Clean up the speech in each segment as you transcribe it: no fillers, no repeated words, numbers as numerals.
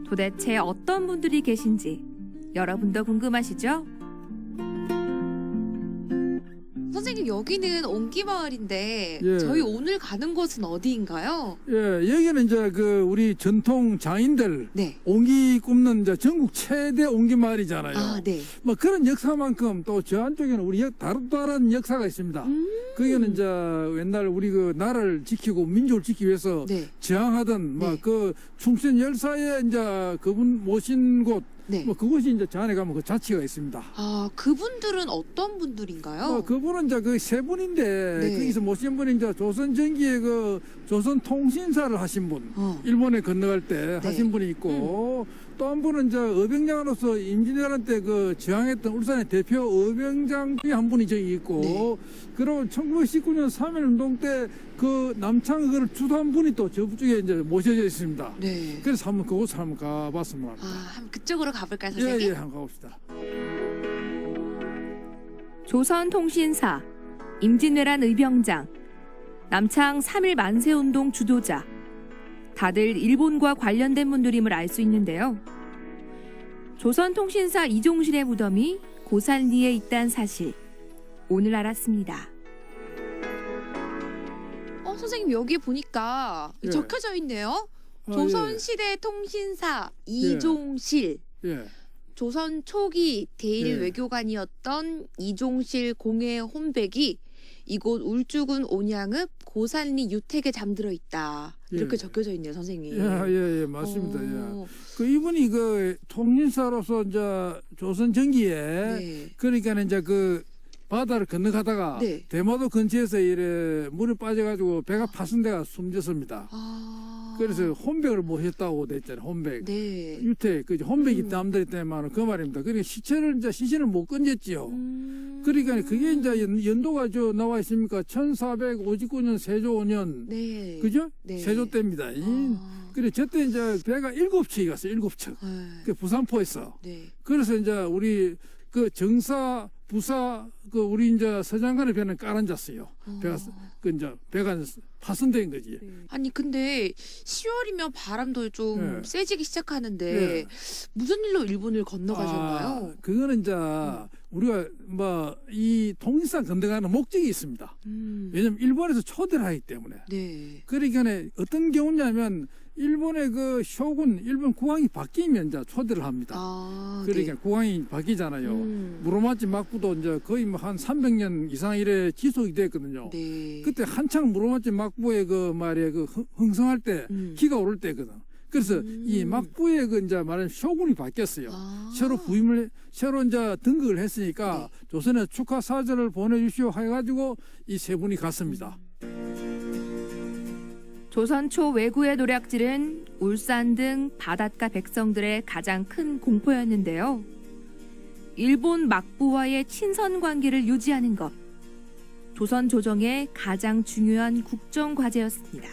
도대체 어떤 분들이 계신지 여러분도 궁금하시죠? 선생님, 여기는 옹기마을인데 예. 저희 오늘 가는 곳은 어디인가요? 예, 여기는 이제 그 우리 전통 장인들 네. 옹기 굽는 이제 전국 최대 옹기 마을이잖아요. 아, 네. 뭐 그런 역사만큼 또 저 안쪽에는 우리 다른 역사가 있습니다. 거기는 이제 옛날 우리 그 나라를 지키고 민족을 지키기 위해서 네. 저항하던 네. 막 그 충신 열사의 이제 그분 모신 곳, 네. 뭐 그곳이 이제 저 안에 가면 그 자치가 있습니다. 아, 그분들은 어떤 분들인가요? 그분은 이제 그 세 분인데 네. 거기서 모신 분이 이제 조선 전기에 그 조선 통신사를 하신 분, 일본에 건너갈 때 네. 하신 분이 있고 또 한 분은 이제 어병장으로서 임진왜란 때 그 저항했던 울산의 대표 어병장 중에 한 분이 저기 있고 네. 그리고 1919년 3.1운동 때 그 남창 그걸 주도한 분이 또 저쪽에 이제 모셔져 있습니다. 네. 그래서 한번 그곳을 한번 가봤으면 합니다. 아, 한번 그쪽으로 가볼까요, 예, 선생님? 예, 한번 가봅시다. 조선통신사, 임진왜란 의병장, 남창 3.1 만세운동 주도자. 다들 일본과 관련된 분들임을 알 수 있는데요. 조선통신사 이종실의 무덤이 고산리에 있다는 사실, 오늘 알았습니다. 선생님, 여기 보니까 예. 적혀져 있네요. 아, 조선시대 통신사 이종실. 예. 조선 초기 대일 예. 외교관이었던 이종실 공의 혼백이 이곳 울주군 온양읍 고산리 유택에 잠들어 있다. 이렇게 예. 적혀져 있네요, 선생님. 예, 맞습니다. 예. 어, 그 이분이 그 통신사로서 이제 조선 전기에 네. 그러니까 이제 그 바다를 건너가다가 네. 대마도 근처에서 이래 물에 빠져가지고 배가 파손 데가 숨졌습니다. 아. 그래서 혼백을 모셨다고 됐잖아요. 혼백. 네. 유태 그 혼백이 남들이 때문에 그 말입니다. 그러니까 시신을 못 건졌지요. 그러니까 그게 이제 연도가 저 나와 있습니까? 1459년 세조 5년. 네. 그죠? 네. 세조 때입니다. 아. 그래 저때 이제 배가 7척이 갔어요. 7척. 네. 그 부산포에서. 네. 그래서 이제 우리 그 정사 부사 그 우리 이제 서장관의 배는 깔아앉았어요. 배가 그 이제 배가 파손된 거지. 아니, 근데 10월이면 바람도 좀 네. 세지기 시작하는데 네. 무슨 일로 일본을 건너가셨나요? 그거는 이제 우리가 뭐 이 통일상 건너가는 목적이 있습니다. 왜냐면 일본에서 초대를 하기 때문에. 네. 그러니까 어떤 경우냐면 일본의 그 쇼군, 일본 국왕이 바뀌면 이제 초대를 합니다. 아, 그러니까 네. 국왕이 바뀌잖아요. 음. 무로마치 막부도 이제 거의 뭐 한 300년 이상 이래 지속이 됐거든요. 네. 그때 한창 무로마치 막부의 그 말이야 그 흥성할 때 기가 오를 때거든. 그래서 이 막부의 그 이제 말하는 쇼군이 바뀌었어요. 아. 새로 이제 등극을 했으니까 네. 조선에 축하 사절을 보내주시오 해가지고 이 세 분이 갔습니다. 조선 초 왜구의 노략질은 울산 등 바닷가 백성들의 가장 큰 공포였는데요. 일본 막부와의 친선 관계를 유지하는 것, 조선 조정의 가장 중요한 국정 과제였습니다.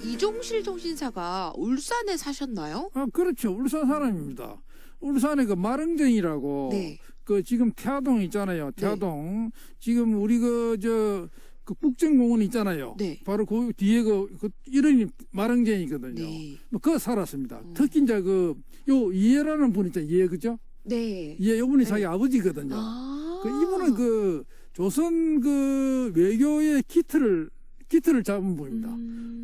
이종실 통신사가 울산에 사셨나요? 그렇죠. 울산 사람입니다. 울산에 그 마릉정이라고 네. 그 지금 태화동 있잖아요. 태화동 지금 우리 그 국정공원 있잖아요. 네. 바로 그 뒤에 그 이름이 마릉정이거든요. 네. 뭐 그거 살았습니다. 특히 이제 요 이해라는 분 있죠. 이해 그죠? 네. 이해 이분이 자기 아버지거든요. 아. 그 이분은 그 조선 그 외교의 기틀을 잡은 분입니다.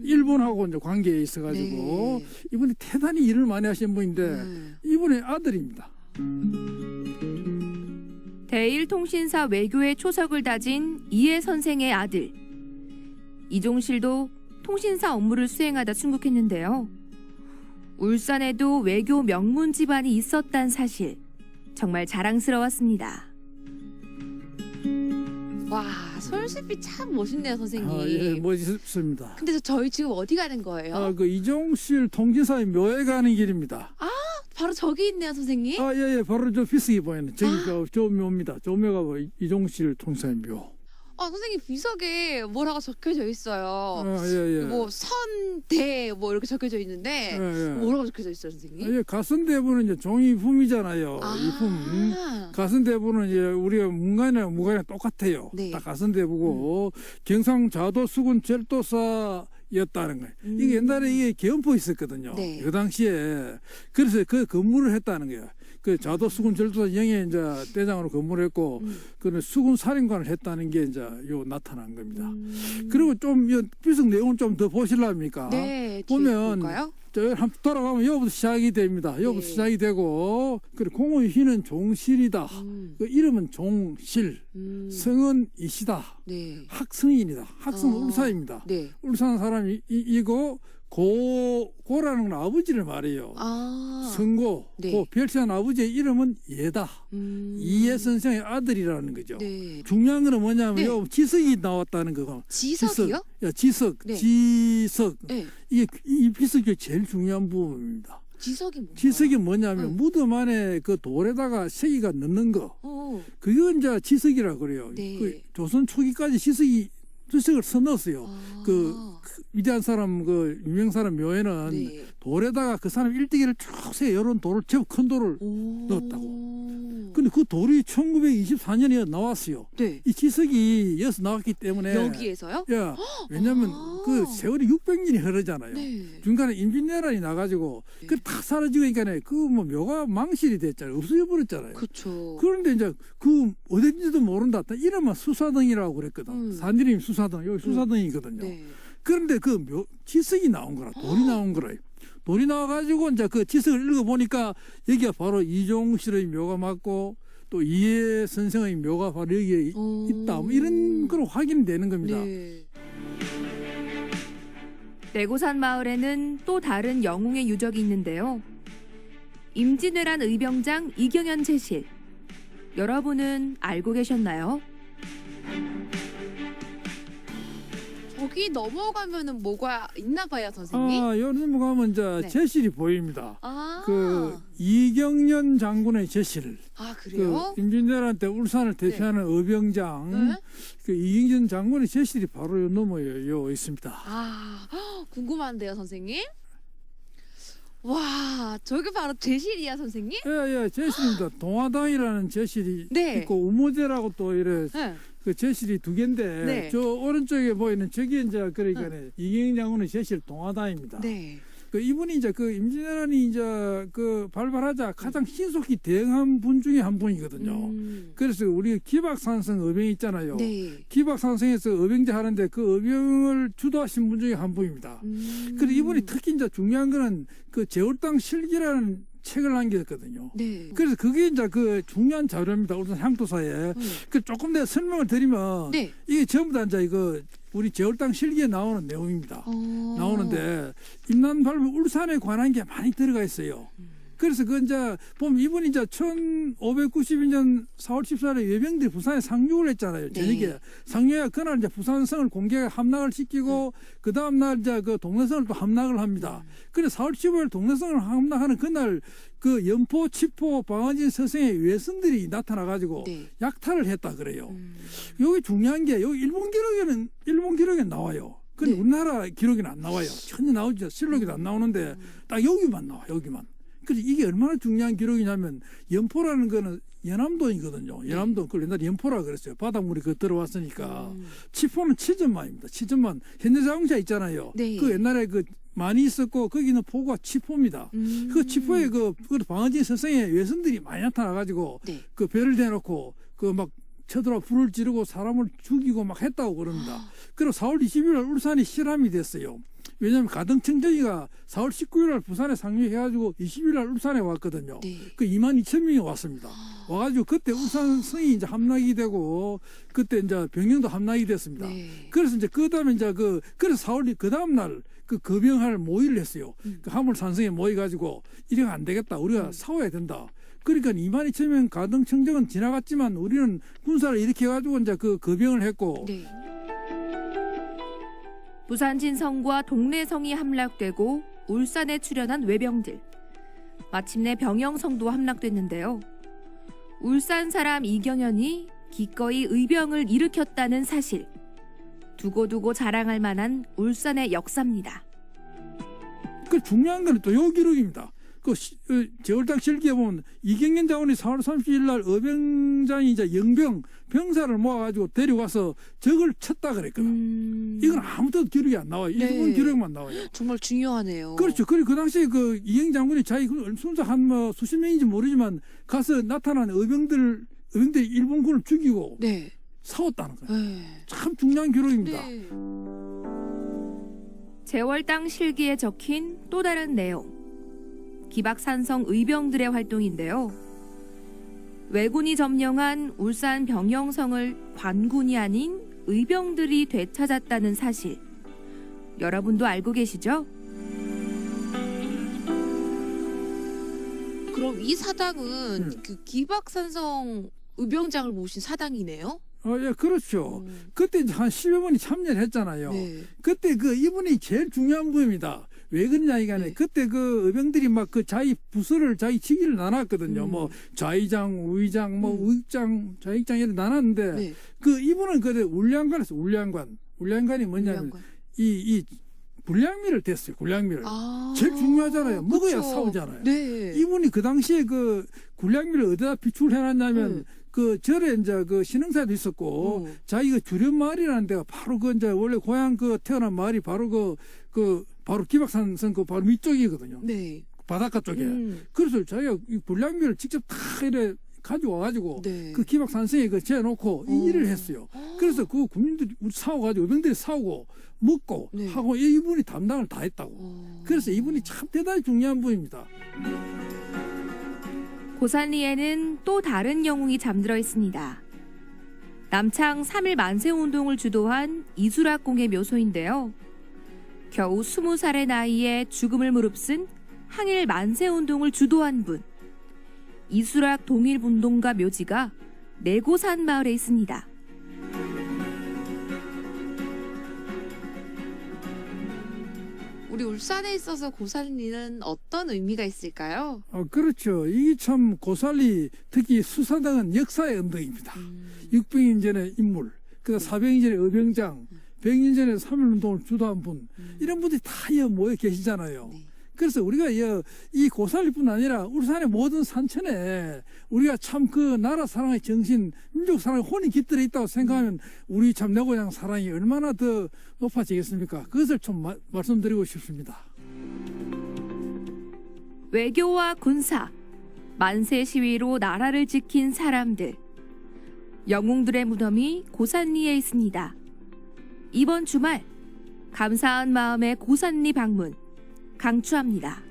일본하고 이제 관계에 있어가지고 네. 이분이 대단히 일을 많이 하신 분인데 이분의 아들입니다. 대일통신사 외교의 초석을 다진 이해 선생의 아들. 이종실도 통신사 업무를 수행하다 순국했는데요. 울산에도 외교 명문 집안이 있었단 사실, 정말 자랑스러웠습니다. 와, 서울숲이 참 멋있네요, 선생님. 예, 멋있습니다. 근데 저희 지금 어디 가는 거예요? 그 이종실 통신사의 묘에 가는 길입니다. 바로 저기 있네요, 선생님. 예, 바로 저 비스기 보이는 저기 저 묘입니다. 저 묘가 이종실 통신사의 묘. 선생님 비석에 뭐라고 적혀져 있어요. 예. 뭐 선대 뭐 이렇게 적혀져 있는데 예. 뭐라고 적혀져 있어요, 선생님? 예, 가선대부는 이제 종이품이잖아요. 이품. 가선대부는 이제 우리가 문간이랑 무간이랑 똑같아요. 네. 딱 가선대부고 경상자도 수군 절도사였다는 거예요. 이게 옛날에 이게 계엄포 있었거든요. 네. 그 당시에 그래서 그 근무를 했다는 거예요. 그 자도 수군 절도사 영예 이제 대장으로 근무를 했고 그 수군 사령관을 했다는 게 이제 요 나타난 겁니다. 그리고 좀 비석 내용을 좀 더 보실랍니까? 네, 보면 볼까요? 저 한번 돌아가면 여기부터 시작이 됩니다. 여기부터 네. 시작이 되고 그리고 공의 희는 종실이다. 그 이름은 종실, 성은 이시다. 네. 학성인이다. 학성은 울사입니다. 네. 울산 사람이고 고라는 건 아버지를 말해요. 성고, 네. 고 별세한 아버지의 이름은 예다. 이예 선생의 아들이라는 거죠. 네. 중요한 거는 뭐냐면 네. 요 지석이 나왔다는 거고. 지석이요? 지석, 네. 지석. 네. 이게 이 비석이 제일 중요한 부분입니다. 지석이 뭔가요? 지석이 뭐냐면 응. 무덤 안에 그 돌에다가 새기가 넣는 거. 그게 이제 지석이라 그래요. 네. 그 조선 초기까지 지석을 써넣었어요. 그 위대한 사람 그 유명 사람 묘에는 네. 돌에다가 그 사람 일대기를 쭉 세 여러 돌을 제법 큰 돌을 넣었다고. 근데 그 돌이 1924년에 나왔어요. 네. 이 지석이 여기서 나왔기 때문에 여기에서요? 야, 왜냐면 그 세월이 600년이 흐르잖아요. 네. 중간에 임진왜란이 나가지고 네. 그 다 사라지니까 그 뭐 묘가 망실이 됐잖아요. 없어져 버렸잖아요. 그렇죠. 그런데 이제 그 어딘지도 모른다. 이름은 수사등이라고 그랬거든. 산 이름이 수사등. 여기 수사등이거든요. 네. 그런데 그 지석이 나온 거라. 돌이 나온 거라. 돌이 나와가지고 이제 그 지석을 읽어보니까 여기가 바로 이종실의 묘가 맞고 또 이해 선생의 묘가 바로 여기에 있다. 뭐 이런 걸 확인이 되는 겁니다. 네. 내고산 마을에는 또 다른 영웅의 유적이 있는데요. 임진왜란 의병장 이경현 제실. 여러분은 알고 계셨나요? 저기 넘어가면은 뭐가 있나 봐요, 선생님. 요 넘어가면 이제 네. 제실이 보입니다. 그 이경련 장군의 제실. 그래요? 그 임진왜란 때 울산을 대표하는 의병장 네? 그 이경련 장군의 제실이 바로 요 너머에 요 있습니다. 궁금한데요, 선생님. 와, 저게 바로 제실이야, 선생님? 예, 제실입니다. 동화당이라는 제실이 네. 있고 우모제라고 또 이래 네. 그 제실이 두 개인데 네. 저 오른쪽에 보이는 저기 이제 그러니까 이경련 장군의 제실 동화당입니다. 네. 그 이분이 이제 그 임진왜란이 이제 그 발발하자 가장 신속히 대응한 분 중에 한 분이거든요. 그래서 우리 기박산성 의병 있잖아요. 네. 기박산성에서 의병제 하는데 그 의병을 주도하신 분 중에 한 분입니다. 그리고 이분이 특히 이제 중요한 거는 그 제월당 실기라는 책을 남겼거든요. 네. 그래서 그게 이제 그 중요한 자료입니다. 울산 향토사에. 그 조금 더 설명을 드리면 네. 이게 전부 다 이제 이거 우리 제월당 실기에 나오는 내용입니다. 나오는데 임난발부 울산에 관한 게 많이 들어가 있어요. 그래서 그 이제 보면 이분이 이제 1592년 4월 14일에 외병들이 부산에 상륙을 했잖아요. 저녁에 상륙해 그날 이제 부산성을 공개에 함락을 시키고 그 다음 날 이제 그 동래성을 또 함락을 합니다. 그래서 4월 15일 동래성을 함락하는 그날 그 연포, 치포, 방어진 서성의 외선들이 나타나가지고 약탈을 했다 그래요. 여기 중요한 게 여기 일본 기록에 나와요. 근데 우리나라 기록에는 안 나와요. 전혀 나오죠. 실록에도 안 나오는데 딱 여기만 나와. 여기만. 그래서 이게 얼마나 중요한 기록이냐면 연포라는 거는 연암동이거든요. 연암동 그걸 옛날에 연포라 그랬어요. 바닷물이 그 들어왔으니까. 치포는 치전만입니다. 치전만 현대자동차 있잖아요. 네. 그 옛날에 그 많이 있었고 거기는 포구가 치포입니다. 그 치포에 그 방어진 서성의 외선들이 많이 나타나가지고 그 배를 대놓고 그 막 쳐들어 불을 지르고 사람을 죽이고 막 했다고 그럽니다. 그리고 4월 20일 울산이 실함이 됐어요. 왜냐하면 가등청정이가 4월 19일 날 부산에 상륙해가지고 20일 날 울산에 왔거든요. 그 22,000명이 왔습니다. 와가지고 그때 울산성이 이제 함락이 되고 그때 이제 병영도 함락이 됐습니다. 그래서 이제 그 다음에 이제 그래서 4월 그 다음 날 그 거병할 모의를 했어요. 그 화물산성에 모여가지고 이래가 안 되겠다. 우리가 싸워야 된다. 그러니까 22,000명 가등청정은 지나갔지만 우리는 군사를 이렇게 해가지고 이제 그 거병을 했고. 부산진성과 동래성이 함락되고 울산에 출현한 외병들. 마침내 병영성도 함락됐는데요. 울산 사람 이경현이 기꺼이 의병을 일으켰다는 사실. 두고두고 자랑할 만한 울산의 역사입니다. 그 중요한 건 또 요 기록입니다. 제월당 실기에 보면 이경련 장군이 4월 30일 날 의병장이 이제 영병 병사를 모아가지고 데려와서 적을 쳤다 그랬거든. 이건 아무도 기록이 안 나와요. 네. 일본 기록만 나와요. 정말 중요하네요. 그렇죠. 그리고 그 당시에 그 이경 장군이 자기 순서 한 뭐 수십 명인지 모르지만 가서 나타난 의병들이 일본군을 죽이고 네. 싸웠다는 거예요. 네. 참 중요한 기록입니다. 네. 제월당 실기에 적힌 또 다른 내용. 기박산성 의병들의 활동인데요. 왜군이 점령한 울산 병영성을 관군이 아닌 의병들이 되찾았다는 사실. 여러분도 알고 계시죠? 그럼 이 사당은 그 기박산성 의병장을 모신 사당이네요? 예, 그렇죠. 그때 이제 한 10여 분이 참여를 했잖아요. 네. 그때 그 이분이 제일 중요한 분입니다. 왜 그러냐 이간에 네. 그때 그 의병들이 막 그 자기 부서를 자기 직위를 나눴거든요. 뭐 좌의장, 우의장, 뭐 우익장, 좌익장 이렇게 나눴는데 네. 그 이분은 그때 울량관에서 울량관이 뭐냐면 의병관. 이 불량미를 댔어요. 불량미를 아. 제일 중요하잖아요. 먹어야 그쵸. 싸우잖아요. 네. 이분이 그 당시에 그 굴량미를 어디다 비출해놨냐면 그 절에 이제 그 신흥사도 있었고 자기가 주련 마을이라는 데가 바로 그 이제 원래 고향 그 태어난 마을이 바로 바로 기박산성 그 바로 위쪽이거든요. 네. 바닷가 쪽에. 그래서 자기가 이 불량미를 직접 다 이래 가져와가지고 네. 그 기박산성에 그 재놓고 이 일을 했어요. 그래서 그 국민들이 싸워가지고 의병들이 싸우고 먹고 네. 하고 이분이 담당을 다 했다고. 그래서 이분이 참 대단히 중요한 분입니다. 고산리에는 또 다른 영웅이 잠들어 있습니다. 남창 3.1 만세운동을 주도한 이수락공의 묘소인데요. 겨우 20살의 나이에 죽음을 무릅쓴 항일 만세운동을 주도한 분. 이수락 동일운동가 묘지가 내고산 마을에 있습니다. 우리 울산에 있어서 고산리는 어떤 의미가 있을까요? 그렇죠. 이게 참 고살리 특히 수사당은 역사의 언덕입니다. 600년 전의 인물, 그다음 400년 전의 의병장, 100년 전에 3.1운동을 주도한 분, 이런 분들이 다 모여 계시잖아요. 네. 그래서 우리가 이 고살리뿐 아니라 울산의 모든 산천에 우리가 참 그 나라 사랑의 정신, 민족 사랑의 혼이 깃들어 있다고 생각하면 우리 참 내 고향 사랑이 얼마나 더 높아지겠습니까? 그것을 좀 말씀드리고 싶습니다. 외교와 군사, 만세 시위로 나라를 지킨 사람들. 영웅들의 무덤이 고산리에 있습니다. 이번 주말 감사한 마음의 고산리 방문 강추합니다.